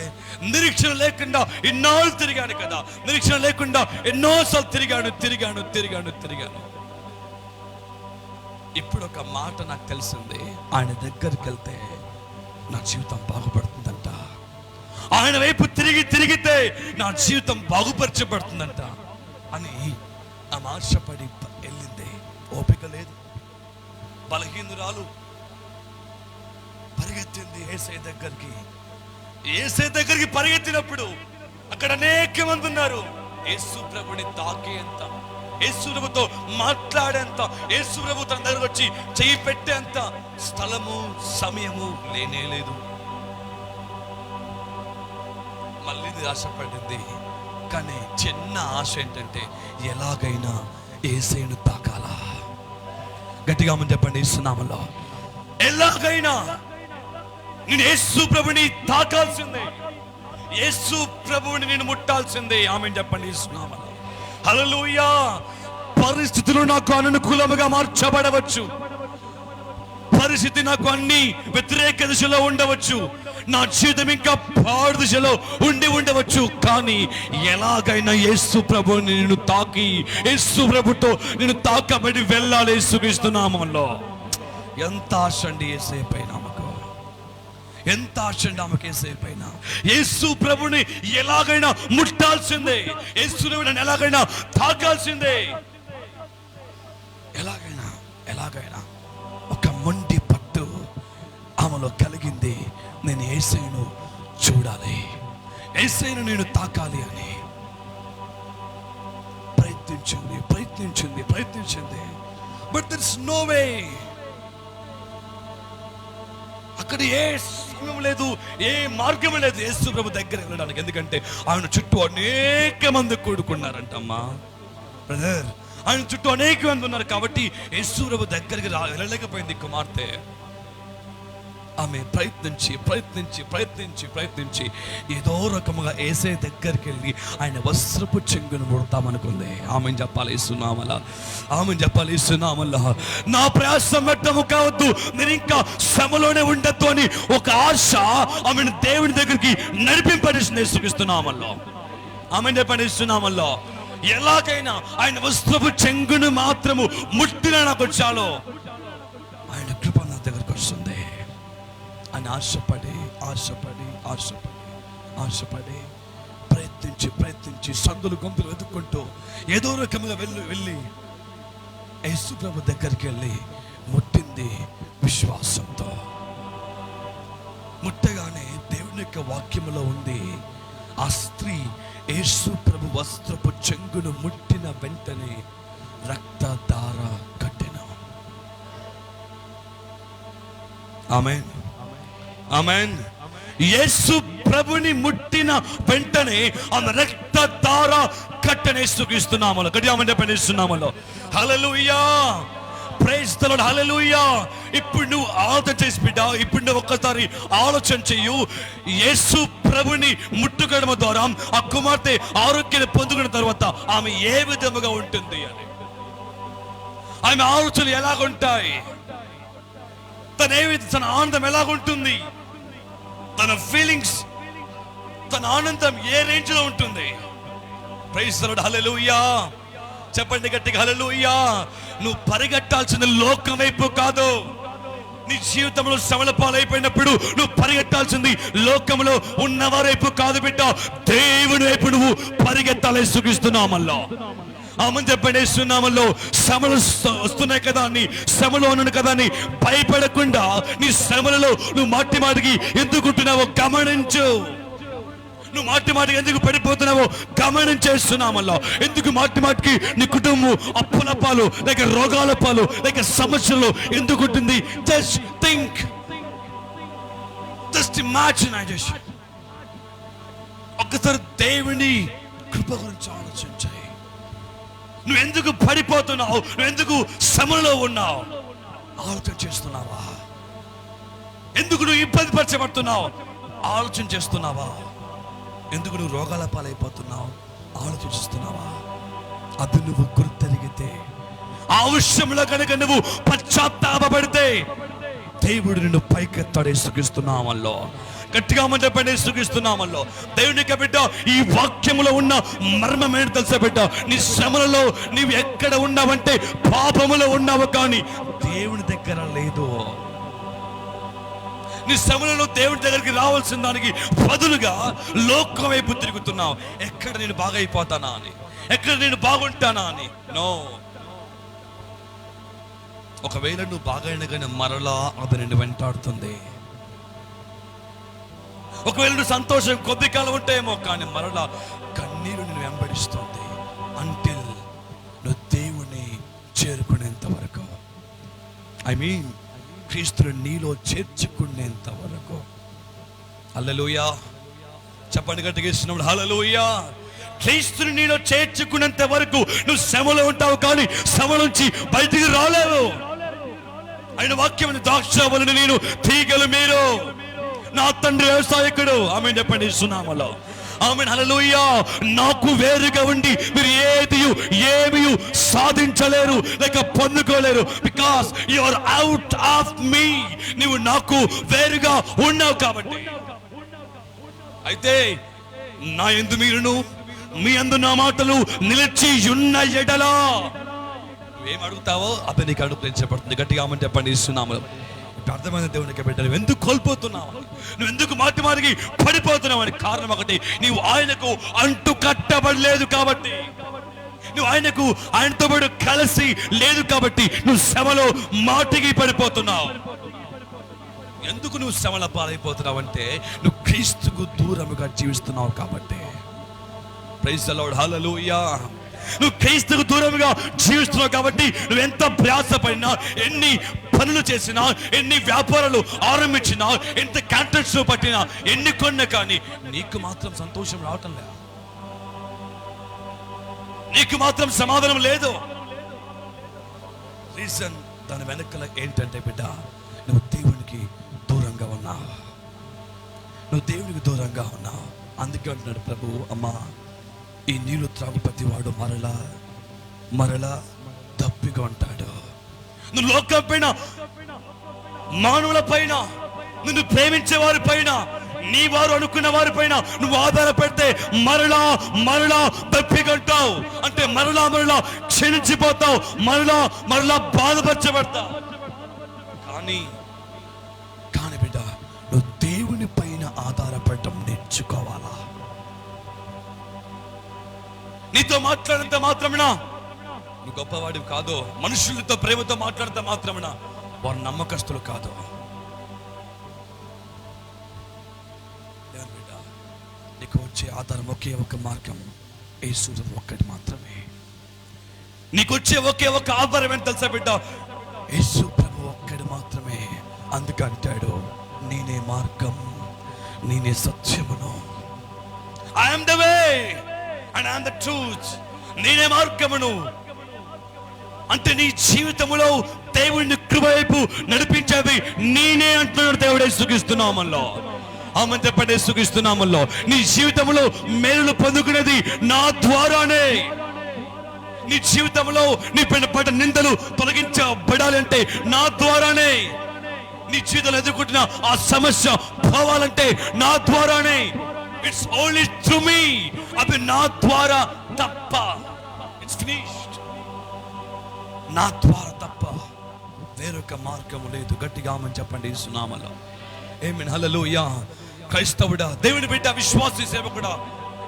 నిరీక్షణ లేకుండా ఎన్నోళ్ళు తిరిగాను కదా, నిరీక్షణ లేకుండా ఎన్నోసార్లు తిరిగాను. ఇప్పుడు ఒక మాట నాకు తెలిసింది, ఆయన దగ్గరికి వెళ్తే నా జీవితం బాగుపడుతుందంట. ఆయన వైపు తిరిగితే నా జీవితం బాగుపరచబడుతుందంట అని ఆమె ఆశపడి వెళ్ళింది. ఓపిక లేదు, బలహీనురాలు పరిగెత్తింది యేసయ్య దగ్గరికి. యేసయ్య దగ్గరికి పరిగెత్తినప్పుడు అక్కడ అనేక మంది ఉన్నారు. యేసు ప్రభుని తాకేంత, యేసు ప్రభుతో మాట్లాడేంత, యేసు ప్రభు తన దగ్గరకు వచ్చి చెయ్యి పెట్టేంత స్థలము సమయము లేనే లేదు. మళ్ళీ ఆశపడింది. కానీ చిన్న ఆశ ఏంటంటే, ఎలాగైనా యేసయ్యను తాకాలా. గట్టిగా మనం చెప్పండి, యేసునామములో ఎలాగైనా నేను యేసు ప్రభుని తాకాల్సిందే, యేసు ప్రభువుని నేను ముట్టాల్సిందే. ఆమేన్ చెప్పండి, యేసునామములో. హల్లెలూయా. పరిస్థితులు నాకు అనుకూలముగా మార్చబడవచ్చు, పరిస్థితి నాకు అన్ని వ్యతిరేక దిశలో ఉండవచ్చు, నా జీవితం ఇంకా పాడు దిశలో ఉండవచ్చు. కానీ ఎలాగైనా యేసు ప్రభువుని నేను తాకి, యేసు ప్రభుతో నేను తాకబడి వెళ్ళాలి యేసుక్రీస్తు నామములో. ఎంత ఆశ అండి యేసయ్య పైన ఆమెకు, ఎంత ఆశ అండి ఆమెకు యేసయ్య పైన. యేసు ప్రభుని ఎలాగైనా ముట్టాల్సిందే, యేసు ప్రభుని ఎలాగైనా తాకాల్సిందే. ఎలాగైనా ఒక మొండి పట్టు ఆమెలో కలిగింది. నేను యేసయ్యను చూడాలి, యేసయ్యను నేను తాకాలి అని ప్రయత్నించింది. But there is no way. అక్కడ ఏ సమయం లేదు, ఏ మార్గం లేదు యేసు ప్రభు దగ్గర వెళ్ళడానికి. ఎందుకంటే ఆయన చుట్టూ అనేక మంది కూడుకున్నారంటమ్మా బ్రదర్, ఆయన చుట్టూ అనేక మంది ఉన్నారు. కాబట్టి యేసు ప్రభు దగ్గరికి వెళ్ళలేకపోయింది కుమార్తె. ఆమె ప్రయత్నించి ఏదో రకముగా యేసయ్య దగ్గరికి వెళ్ళి ఆయన వస్త్రపు చెంగును ముడతామనుకుంది. ఆమె చెప్పాలి యేసునామములో, నా ప్రయాసం వ్యర్థము కావద్దు, నేను ఇంకా శ్రమలోనే ఉండద్దు అని ఒక ఆశ ఆమెను దేవుని దగ్గరికి నడిపింపజేసింది యేసుక్రీస్తు నామములో. ఆమె చెప్పండి, యేసునామములో. ఎలాగైనా ఆయన వస్త్రపు చెంగును మాత్రము ముట్టినా నాకు చాలు, ఆయన కృప నా దగ్గరకు వస్తుంది అని ఆశపడి ప్రయత్నించి సందులు గొంతులు వెతుక్కుంటూ ఏదో రకముగా వెళ్ళి యేసు ప్రభు దగ్గరికి వెళ్ళి ముట్టింది విశ్వాసంతో. ముట్టగానే యొక్క వాక్యములో ఉంది, ఆ స్త్రీ యేసు ప్రభు వస్త్రపు చెంగును ముట్టిన వెంటనే రక్తధార కట్టెను. ఆమేన్, ఆమేన్. యేసు ప్రభుని ముట్టిన వెంటనే ఆమె రక్తధార కట్టెను యేసుక్రీస్తు నామములో, గట్టిగా ఆమేన్ చెప్పండి. యేసు నామములో హల్లెలూయా, ప్రైజ్ ది లార్డ్, హల్లెలూయా. ఇప్పుడు నువ్వు ఆలోచన చేసి బిడ్డ, ఇప్పుడు నువ్వు ఒక్కసారి ఆలోచన చెయ్యు. యేసు ప్రభుని ముట్టుకోవడం ద్వారా ఆ కుమార్తె ఆరోగ్యాన్ని పొందుకున్న తర్వాత ఆమె ఏ విధముగా ఉంటుంది అని, ఆమె ఆలోచనలు ఎలాగుంటాయి, తన ఆనందం ఎలాగుంటుంది, తన ఫీలింగ్స్, తన ఆనందం ఏ రేంజ్ లో ఉంటుంది. ప్రైజ్ ది లార్డ్, హల్లెలూయా. చెప్పండి గట్టిగా హల్లెలూయా. నువ్వు పరిగెట్టాల్సిన లోకం వైపు కాదు. నీ జీవితంలో శ్రమల పాలైపోయినప్పుడు నువ్వు పరిగెట్టాల్సింది లోకంలో ఉన్నవారి వైపు కాదు బిడ్డ, దేవుని వైపు నువ్వు పరిగెత్తాలి. సుఖిస్తున్నామల్లో ఆమె చెప్పండి. సున్నామల్లో శ్రమలు వస్తున్నాయి కదా అని, శ్రమలో ఉన్నాను కదా అని భయపడకుండా నీ శ్రమలలో నువ్వు మాటి మాటికి ఎందుకుంటున్నావో గమనించు. నువ్వు మాటి మాటికి ఎందుకు పడిపోతున్నావో గమనించేస్తున్నామల్లో. ఎందుకు మాటి మాటికి నీ కుటుంబం అప్పుల పాలు, లేక రోగాల పాలు, లేక సమస్యలు ఎందుకు ఉంటుంది? Just think, just imagination. ఒక్కసారి దేవుని కృప గురించి ఆలోచించాయి. నువ్వు ఎందుకు పడిపోతున్నావు? నువ్వు ఎందుకు శ్రమలో ఉన్నావు? ఆలోచన చేస్తున్నావా? ఎందుకు నువ్వు ఇబ్బంది పరచబడుతున్నావు? ఆలోచన చేస్తున్నావా? ఎందుకు నువ్వు రోగాల పాలైపోతున్నావు? ఆలోచిస్తున్నావా? అది నువ్వు గుర్తెరిగితే, ఆ విషయంలో కనుక నువ్వు పశ్చాత్తాపపడితే దేవుడు నిన్ను పైకెత్తాడు. సుఖిస్తున్నామల్లో గట్టిగా మనం చెప్పండి. సుఖిస్తున్నామల్లో దేవునికి బిడ్డ, ఈ వాక్యములో ఉన్న మర్మం ఏంటి తెలుసా బిడ్డ? నీ శ్రమలలో నీవు ఎక్కడ ఉన్నావంటే పాపములో ఉన్నావు, కానీ దేవుని దగ్గర లేదు. నీ శ్రమలలో దేవుడి దగ్గరికి రావాల్సిన దానికి బదులుగా లోకం వైపు తిరుగుతున్నావు. ఎక్కడ నేను బాగా అయిపోతానా అని, ఎక్కడ నేను బాగుంటానా అని. నో, ఒకవేళ నువ్వు బాగా అయినా కానీ మరలా అది నిన్ను వెంటాడుతుంది. ఒకవేళ నువ్వు సంతోషం కొద్ది కాలం ఉంటాయేమో, కానీ మరలా కన్నీరు నిన్ను వెంబడిస్తుంది. అంటిల్ నువ్వు దేవుని చేరుకునేంత వరకు, ఐ మీన్ క్రీస్తుని నీలో చేర్చుకునేంత వరకు. హల్లెలూయా. చెప్పండి గట్టిగా ఇస్తున్నాడు. హల్లెలూయా. క్రీస్తుని నీలో చేర్చుకునేంత వరకు నువ్వు శ్రమలో ఉంటావు, కానీ శ్రమ నుంచి బయటికి రాలేవు. ఆయన వాక్యం, ద్రాక్షవల్లిని నేను, తీగలు మీరు, నా తండ్రి వ్యవసాయకుడు. ఆమె చెప్పండి సున్నామలో. ఆమేన్, హల్లెలూయా. నాకు వేరుగా ఉండి మీరు ఏమీ సాధించలేరు, లేక పొందుకోలేరు. Because you are out of me. నీవు నాకు వేరుగా ఉన్నావు కాబట్టి. అయితే నా యందు మీరును, మీ యందు నా మాటలు నిలిచి ఉన్న ఎడలా నువ్వేం అడుగుతావో అది నీకు అనుగ్రహించబడుతుంది. గట్టిగా ఆమేన్ చెప్పండి. ఇస్తున్నాము. అర్థమైన దేవునికి బిడ్డ, నువ్వు ఎందుకు కోల్పోతున్నావు? నువ్వు ఎందుకు మాటి మాటికి పడిపోతున్నావు అని కారణం ఒకటి, నీవు ఆయనకు అంటు కట్టబడలేదు కాబట్టి, నువ్వు ఆయనతో పాటు కలిసి లేదు కాబట్టి నువ్వు శ్రమలో మాటికి పడిపోతున్నావు. ఎందుకు నువ్వు శ్రమల పాలైపోతున్నావు అంటే నువ్వు క్రీస్తుకు దూరముగా జీవిస్తున్నావు కాబట్టి. ప్రైజ్ ది లార్డ్, హల్లెలూయా. నువ్వు క్రీస్తుకు దూరముగా జీవిస్తున్నావు కాబట్టి నువ్వు ఎంత ప్రయాసపడినా, ఎన్ని పనులు చేసినా, ఎన్ని వ్యాపారాలు ఆరంభించినా, ఎంత కాంట్రాక్ట్స్ పట్టినా, ఎన్ని కొన్నా కానీ నీకు మాత్రం సంతోషం రావటం లేదు, నీకు మాత్రం సమాధానం లేదు. రీజన్ దాని వెనకాల ఏంటంటే బిడ్డ, నువ్వు దేవునికి దూరంగా ఉన్నావు. నువ్వు దేవునికి దూరంగా ఉన్నావు. అందుకే అంటున్నాడు ప్రభు, అమ్మా ఈ నీళ్లు త్రాగు ప్రతి వాడు మరలా దప్పిగా ఉంటాడు. నువ్వు లోకం పైన, మానవుల పైన, నిన్ను ప్రేమించే వారి పైన, నీ వారు అనుకున్న వారి పైన నువ్వు ఆధారపడితే మరలా దప్పిగంటావు. అంటే మరలా క్షీణించిపోతావు, మరలా బాధపరచబడతావు. కానీ బిడ్డ, నువ్వు దేవుని పైన ఆధారపడటం నేర్చుకోవాలా. నీతో మాట్లాడినంత మాత్రమేనా నువ్వు గొప్పవాడివి కాదు. మనుషులతో ప్రేమతో మాట్లాడినంత మాత్రమేనా వారు నమ్మకస్తులు కాదు. వచ్చే ఆధారం ఒకే ఒక మార్గం, యేసు ఒక్కటి మాత్రమే. నీకు వచ్చే ఒకే ఒక ఆధారం ఏంటి తెలుసా బిడ్డ? యేసు ప్రభు ఒక్కడు మాత్రమే. అందుకంటాడు, నేనే మార్గం, నేనే సత్యమును. I am the way and I am the truth. నేనే మార్గమును అంటే నీ జీవితంలో దేవుడిని కృప వైపు నడిపించేది నేనే అంటున్నాడు దేవుడే. సుఖిస్తున్నామల్లో ఆమె చెప్పండి, సుఖిస్తున్నామల్లో నీ జీవితంలో మేలు పొందుకునేది నా ద్వారానే. నీ జీవితంలో నీ పడ్డ నిందలు తొలగించబడాలి అంటే నా ద్వారానే. నీ జీవితంలో ఎదుర్కొంటున్న ఆ సమస్య పోవాలంటే నా ద్వారానే. ఇట్స్ ఓన్లీ త్రూ మీ. అది నా ద్వారా తప్ప. It's finished. నా ద్వారా తప్ప వేరొక మార్గము లేదు. గట్టిగా ఆమని చెప్పండి యేసునామములో. ఆమేన్, హల్లెలూయా. క్రైస్తవుడా, దేవుని బిడ్డ, విశ్వాసి సేవకుడా,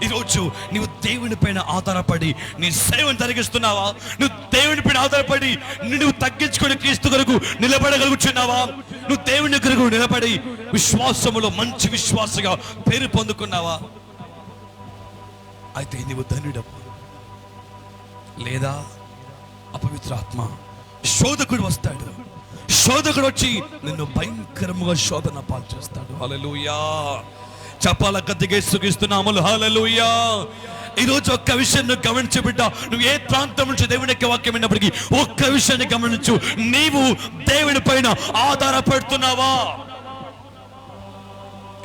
ఈరోజు నువ్వు దేవుని పైన ఆధారపడి నీ సేవను జరిగిస్తున్నావా? నువ్వు దేవుని పైన ఆధారపడి నువ్వు తగ్గించుకొని క్రీస్తు కొరకు నిలబడగలుగుతున్నావా? నువ్వు దేవుని కొరకు నిలబడి విశ్వాసములో మంచి విశ్వాసగా పేరు పొందుకున్నావా? అయితే నీవు ధన్యుడవు. లేదా అపవిత్రాత్మ శోధకుడు వస్తాడు. శోధకుడు వచ్చి నిన్ను భయంకరముగా శోధన పాలు చేస్తాడు. హల్లెలూయా. చపాల గద్దిగే సుఖిస్తున్నాము. హల్లెలూయా. ఈరోజు ఒక్క విషయాన్ని గమనించు బిడ్డ. నువ్వు ఏ ప్రాంతం నుంచి దేవుని యొక్క వాక్యం విన్నప్పటికీ ఒక్క విషయాన్ని గమనించు. నీవు దేవుని పైన ఆధారపడుతున్నావా?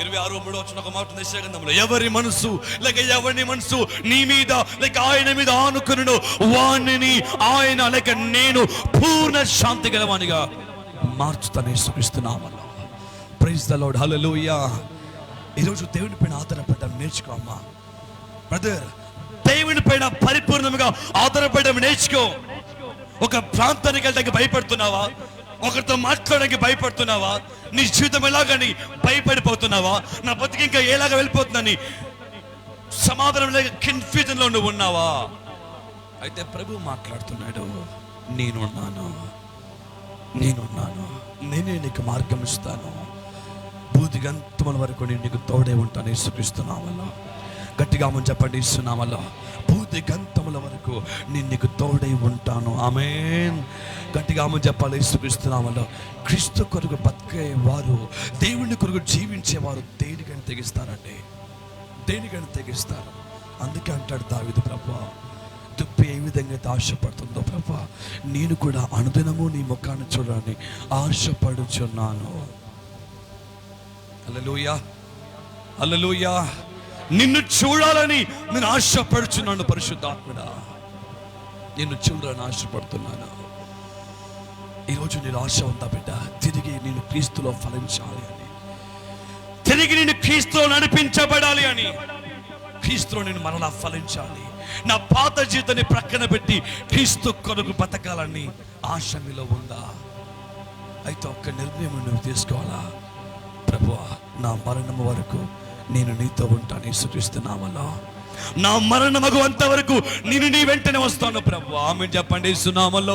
26:3 వచ్చిన ఒక మాట ఉంది గ్రంథంలో, ఎవరి మనసు లేక ఎవరిని మనసు నీ మీద లేక ఆయన మీద ఆనుకును వాణ్ణి ఆయన లేక నేను పూర్ణ శాంతి గలవానిగా మార్చుతాను. యేసుక్రీస్తునామములో. Praise the lord. హల్లెలూయా. ఈరోజు దేవుని పైన ఆధారపడడం నేర్చుకో అమ్మా. బ్రదర్, దేవుని పైన పరిపూర్ణంగా ఆధారపడడం నేర్చుకో. ఒక ప్రాంతానికి వెళ్ళడానికి భయపడుతున్నావా? ఒకరితో మాట్లాడడానికి భయపడుతున్నావా? నీ జీవితం ఎలాగని భయపడిపోతున్నావా? నా బతికి ఇంకా ఎలాగ వెళ్ళిపోతుందని సమాధానం లేక కన్ఫ్యూజన్ లో నువ్వు ఉన్నావా? అయితే ప్రభు మాట్లాడుతున్నాడు, నేనున్నాను, నేనే నీకు మార్గం ఇస్తాను, భూదిగంతముల వరకు నేను నీకు తోడే ఉంటాను. యేసుక్రీస్తునామములో. గట్టిగా ఆమేన్ చెప్పండి. యేసునామములో భూదిగంతముల వరకు నేను నీకు తోడై ఉంటాను. ఆమేన్. గట్టిగా ఆమేన్ చెప్పాలి. యేసుక్రీస్తునామములో క్రీస్తు కొరకు బతికేవారు, దేవుని కొరకు జీవించేవారు దేనికని తెగిస్తారండి, దేనికని తెగిస్తారు. అందుకే అంటాడు దావీదు, ప్రభువా దుప్పి ఏ విధంగా అయితే ఆశపడుతుందో ప్రభువా, నేను కూడా అనుదినము నీ ముఖాన్ని చూడాలని ఆశపడుచున్నాను. హల్లెలూయా, హల్లెలూయా. నిన్ను చూడాలని నేను ఆశపడుచున్నాను. పరిశుద్ధాత్ముడా, నిన్ను చూడాలని ఆశపడుతున్నాను. ఈరోజు నేను ఆశ ఉందా బిడ్డ? తిరిగి నేను క్రీస్తులో ఫలించాలి అని, తిరిగి నేను క్రీస్తులో నడిపించబడాలి అని, క్రీస్తులో నేను మరలా ఫలించాలి, నా పాత జీవితాన్ని ప్రక్కన పెట్టి క్రీస్తు కొరకు బతకాలని ఆశ మీలో ఉందా? అయితే ఒక్క నిర్ణయం నువ్వు తీసుకోవాలా. ప్రభువా, నా మరణము వరకు నేను నీతో ఉంటాను. యేసుక్రీస్తునామములో నా మరణమగు అంతవరకు నేను నీ వెంటనే వస్తాను ప్రభువా. ఆమేన్ చెప్పండి. యేసునామములో.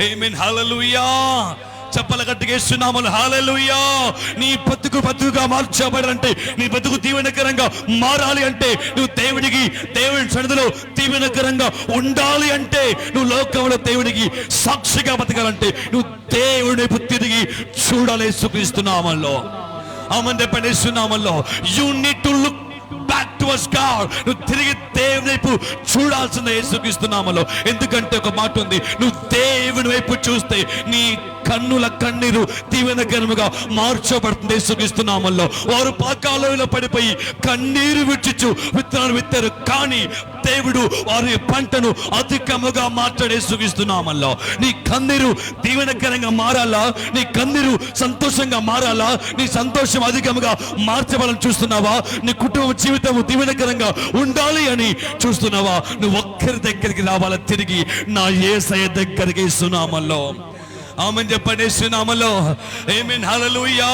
ఆమేన్. హల్లెలూయా. చెప్పల గట్టిగా యేసునామములో. హల్లెలూయా. నీ బతుకుగా మార్చబడాలంటే, నీ బతుకు దీవెనకరంగా మారాలి అంటే, నువ్వు దేవుని సన్నిధిలో దీవెనకరంగా ఉండాలి అంటే, నువ్వు లోకంలో దేవునికి సాక్షిగా బతకాలంటే నువ్వు దేవుని వైపు తిరిగి చూడాలి. యేసుక్రీస్తునామములో. ఆమేన్ చెప్పండి. యేసునామములో. You need to look back towards god. నువ్వు తిరిగి దేవుని వైపు చూడాల్సిందే యేసుక్రీస్తునామములో. ఎందుకంటే ఒక మాట ఉంది, నువ్వు దేవుని వైపు చూస్తే నీ కన్నుల కన్నీరు దీవెనకరముగా మార్చబడుతుంది. యేసుక్రీస్తునామములో. వారు పాకాలలో పడిపోయి కన్నీరు విడిచిచు విత్తనాలు విత్తారు, కానీ దేవుడు వారి పంటను అధికముగా మార్చాడు. యేసుక్రీస్తునామములో. నీ కన్నీరు దీవెనకరంగా మారాలా? నీ కన్నీరు సంతోషంగా మారాలా? నీ సంతోషం అధికముగా మార్చబడాలని చూస్తున్నావా? నీ కుటుంబ జీవితం దీవెనకరంగా ఉండాలి అని చూస్తున్నావా? నువ్వు ఒక్కరి దగ్గరికి రావాలా, తిరిగి నా యేసయ్య దగ్గరికి. యేసునామములో. ఆమేన్ చెప్పండి. యేసునామములో. ఆమేన్. హల్లెలూయా.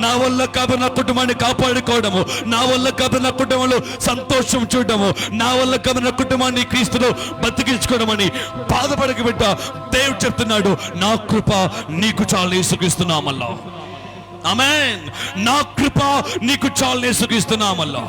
నా వల్ల కాదు నా కుటుంబాన్ని కాపాడుకోవడము, నా వల్ల కాదు నా కుటుంబంలో సంతోషం చూడడము, నా వల్ల కాదు నా కుటుంబాన్ని క్రీస్తులో బతికించుకోవడం అని బాధపడక బిడ్డ, దేవుడు చెప్తున్నాడు, నా కృప నీకు చాలు. యేసుక్రీస్తునామములో. ఆమేన్. నా కృప నీకు చాలు. యేసుక్రీస్తునామములో.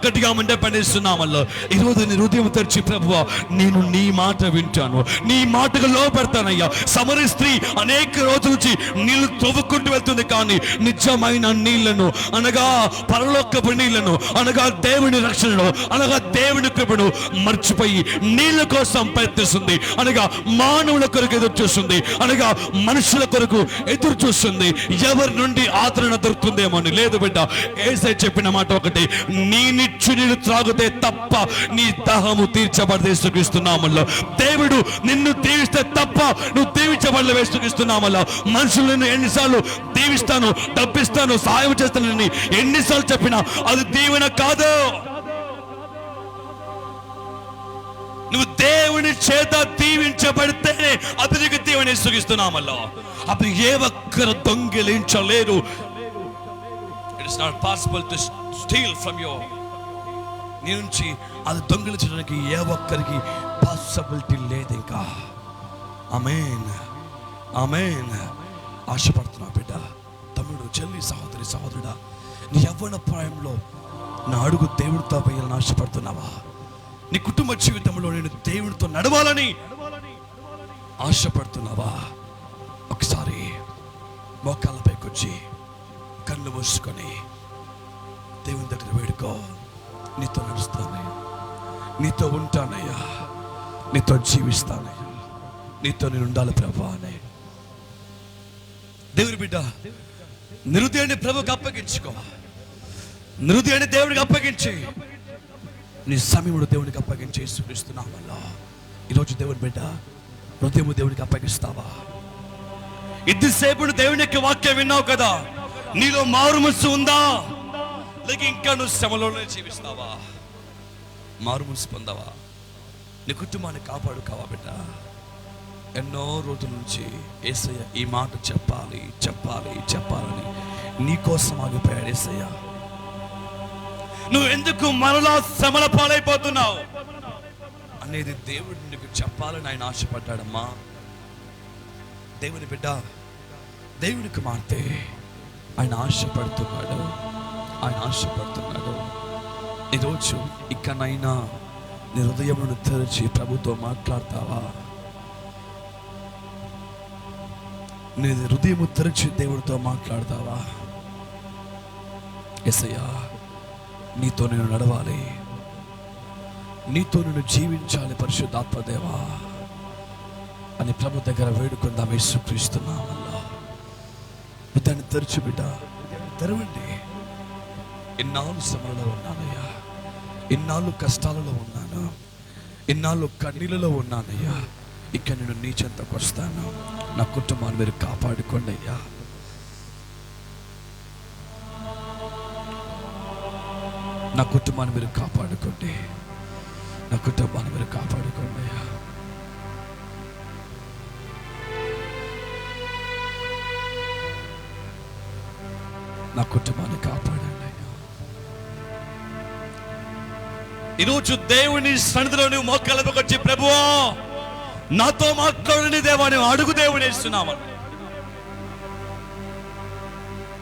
గట్టిగా మంటే పనిస్తున్నామల్లో ఈరోజు నీ హృదయం తెరిచి ప్రభువా నేను నీ మాట వింటాను, నీ మాటకు లోపడతానయ్యా. సమరీ స్త్రీ అనేక రోజుల నుంచి నీళ్లు తవ్వుకుంటూ వెళ్తుంది, కానీ నిజమైన నీళ్లను అనగా పరలోకపు నీళ్లను అనగా దేవుని రక్షణను అనగా దేవుని కృపను మర్చిపోయి నీళ్ల కోసం ప్రయత్నిస్తుంది, అనగా మానవుల కొరకు ఎదురు చూస్తుంది, అనగా మనుషుల కొరకు ఎదురు చూస్తుంది. ఎవరి నుండి ఆదరణ దొరుకుతుందేమో అని. లేదు బిడ్డ, యేసయ్య చెప్పిన మాట ఒకటి, నీ నిచ్చు నీళ్ళు త్రాగితే తప్ప నీ దాహము తీర్చబడదు. యేసుక్రీస్తునామములో దేవుడు నిన్ను దీవిస్తే తప్ప నువ్వు దీవించబడలే. యేసుక్రీస్తునామములో మనుషులను ఎన్నిసార్లు దీవిస్తాను, డబ్బిస్తాను, సహాయం చేస్తానని ఎన్నిసార్లు చెప్పినా అది దీవెన కాదు. నువ్వు దేవుని చేత దీవించబడితేనే అది నీకు దీవెన. యేసుక్రీస్తునామములో అది ఏ ఒక్కరు దొంగిలించలేరు. It is not possible to steal from you. నీ నుంచి అది దొంగిలించడానికి ఏ ఒక్కరికి పాసిబిలిటీ లేదు ఇంకా. ఆమేన్, ఆమేన్. ఆశపడుతున్నా బిడ్డ, తమ్ముడు, చెల్లి, సహోదరి, సహోదరుడా, నీ యవ్వన ప్రాయంలో నా అడుగు దేవుడితో వేయాలని ఆశపడుతున్నావా? నీ కుటుంబ జీవితంలో నేను దేవుడితో నడవాలని ఆశపడుతున్నావా? ఒకసారి మోకాళ్ళపైకి వచ్చి కళ్ళు మూసుకొని దేవుని దగ్గర వేడుకో. నీతో నడుస్తానయ్యా, నీతో ఉంటానయ్యా, నీతో జీవిస్తానయ్యా, నీతో నేను ఉండాలి ప్రభా అని. దేవుని బిడ్డ, నిరుదయాన్ని ప్రభుకి అప్పగించుకో. నిరుదయాన్ని దేవుడికి అప్పగించి నీ సమయముడు దేవునికి అప్పగించి యేసుక్రీస్తునామములో ఈరోజు దేవుని బిడ్డ హృదయము దేవునికి అప్పగిస్తావా? ఇంతసేపు దేవుని యొక్క వాక్యం విన్నావు కదా, నీలో మారు మనసు ఉందా? లేక ఇంకా నువ్వు శ్రమలోనే జీవిస్తావా? మారు మనసు పొందావా? నీ కుటుంబాన్ని కాపాడుకోవా బిడ్డ? ఎన్నో రోజుల నుంచి యేసయ్య ఈ మాట చెప్పాలి చెప్పాలి చెప్పాలని నీ కోసం ఆగిపోయాడు యేసయ్య. నువ్వు ఎందుకు మరలా శ్రమల పాలైపోతున్నావు అనేది దేవుడు నీకు చెప్పాలని ఆయన ఆశపడ్డాడమ్మా. దేవుని బిడ్డ, దేవునికి మారితే ఆయన ఆశపడుతున్నాడు, ఆయన ఆశపడుతున్నాడు. ఈరోజు ఇకనైనా నీ హృదయమును తెరిచి ప్రభుతో మాట్లాడతావా? నీ హృదయము తెరిచి దేవుడితో మాట్లాడతావా? యేసయ్యా, నీతో నేను నడవాలి, నీతో నేను జీవించాలి పరిశుద్ధాత్మ దేవా అని ప్రభు దగ్గర వేడుకుందాం. యేసుక్రీస్తునామములో దాన్ని తెరచు బిడ్డ, తెరవండి. ఇన్నాళ్ళు శ్రమలలో ఉన్నానయ్యా, ఇన్నాళ్ళు కష్టాలలో ఉన్నాను, ఇన్నాళ్ళు కన్నీళ్ళలో ఉన్నానయ్యా. ఇక నేను నీ చెంతకు వస్తాను. నా కుటుంబాన్ని మీరు కాపాడుకోండి అయ్యా. నా కుటుంబాన్ని మీరు కాపాడుకోండి, నా కుటుంబాన్ని మీరు కాపాడుకోండి అయ్యా. నా కుటుంబాన్ని కాపాడండి అయ్యా. ఈరోజు దేవుని సన్నిధిలో నువ్వు మోకాళ్ళపైకి వచ్చి ప్రభువా నాతో మాట్లాడని దేవా నువ్వు అడుగు. దేవుని ఇస్తున్నామని